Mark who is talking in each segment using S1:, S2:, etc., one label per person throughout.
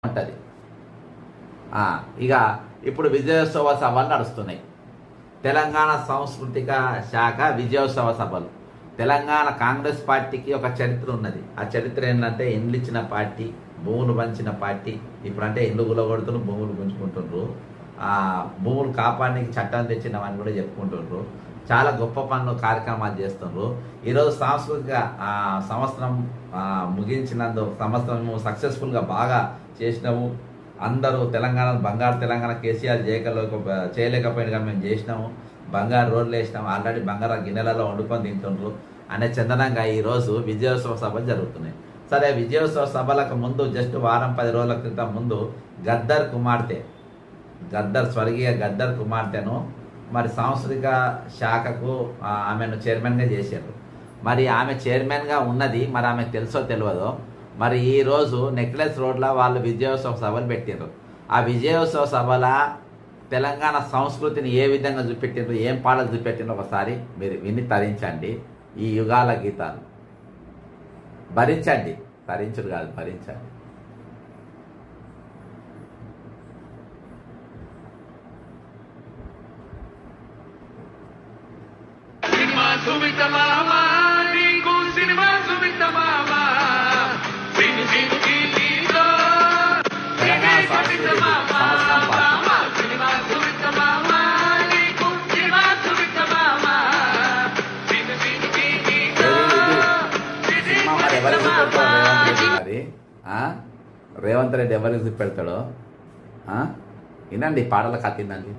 S1: ఉంటుంది. ఇక ఇప్పుడు విజయోత్సవ సభలు నడుస్తున్నాయి. తెలంగాణ సాంస్కృతిక శాఖ విజయోత్సవ సభలు. తెలంగాణ కాంగ్రెస్ పార్టీకి ఒక చరిత్ర ఉన్నది. ఆ చరిత్ర ఏంటంటే ఇండ్లు ఇచ్చిన పార్టీ, భూములు పంచిన పార్టీ. ఇప్పుడంటే ఇల్లు గులగొడుతున్నారు, భూములు గుంజుకుంటుండ్రు, భూములు కాపాడడానికి చట్టాలు తెచ్చినవని కూడా చెప్పుకుంటుండ్రు. చాలా గొప్ప పనులు కార్యక్రమాలు చేస్తుండ్రు. ఈరోజు సాంస్కృతిక సంవత్సరం ముగించినందు సంవత్సరం సక్సెస్ఫుల్గా బాగా చేసినాము. అందరూ తెలంగాణ బంగారు తెలంగాణ కేసీఆర్ చేయలేకపోయినగా మేము చేసినాము. బంగారు రోడ్లు వేసినాము, ఆల్రెడీ బంగారు గిన్నెలలో వండుకొని తింటుండ్రు అనే చందనంగా ఈరోజు విజయోత్సవ సభలు జరుగుతున్నాయి. సరే, విజయోత్సవ సభలకు ముందు జస్ట్ వారం 10 రోజుల క్రితం ముందు స్వర్గీయ గద్దర్ కుమార్తెను మరి సాంస్కృతిక శాఖకు ఆమెను చైర్మన్గా చేశారు. మరి ఆమె చైర్మన్గా ఉన్నది మరి ఆమెకు తెలుసో తెలియదో. మరి ఈరోజు నెక్లెస్ రోడ్లో వాళ్ళు విజయోత్సవ సభలు పెట్టారు. ఆ విజయోత్సవ సభల తెలంగాణ సంస్కృతిని ఏ విధంగా చూపెట్టిండ్రు, ఏం పాటలు చూపెట్టిండ్రు ఒకసారి మీరు విని తరించండి. ఈ యుగాల గీతాలు భరించండి, తరించుడు కాదు భరించండి. రేవంత్ రెడ్డి ఎవరికి చూపెడతాడో వినండి, పాటల కథ వినండి.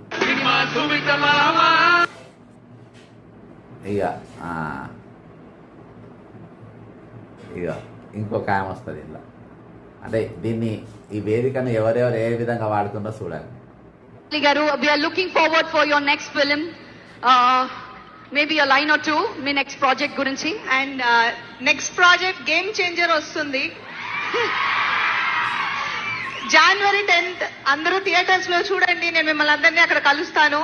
S1: ఇక ఇంకొక ఆమె వస్తుంది ఇలా. అంటే దీన్ని ఈ వేదికను ఎవరెవరు ఏ విధంగా వాడుతుందో చూడండి.
S2: గారు, we are looking forward for your next film. Maybe a line or two మీ నెక్స్ట్ ప్రాజెక్ట్ గురించి.
S3: And next project Game Changer వస్తుంది. January 10th అందరూ థియేటర్స్ లో చూడండి. నేను మిమ్మల్ని అందరినీ అక్కడ కలుస్తాను.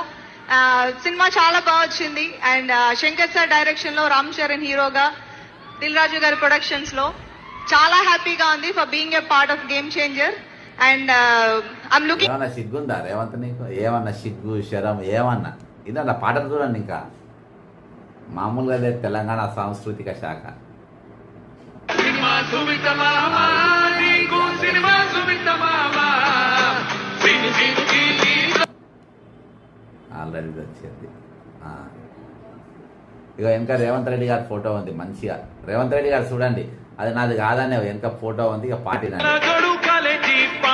S3: సినిమా చాలా బాగా వచ్చింది. అండ్ శంకర్ సార్ డైరెక్షన్ లో, రామ్ చరణ్ హీరోగా, దిల్ రాజు గారి ప్రొడక్షన్స్ లో చాలా హ్యాపీగా ఉంది for being a part of game changer. And I'm looking.
S1: ఏమన్నా సిగ్గుందా రేవంత్ నీకు? ఏమన్నా సిగ్గు శరం ఏమన్నా? ఇదన్నా పాటలు చూడండి. ఇంకా మామూలుగా లేదు తెలంగాణ సాంస్కృతిక శాఖ. ఆల్రెడీ వచ్చింది. ఇక వెనక రేవంత్ రెడ్డి గారి ఫోటో ఉంది మంచిగా. రేవంత్ రెడ్డి గారు చూడండి, అది నాది కాదనే వెనక ఫోటో ఉంది. ఇక పార్టీ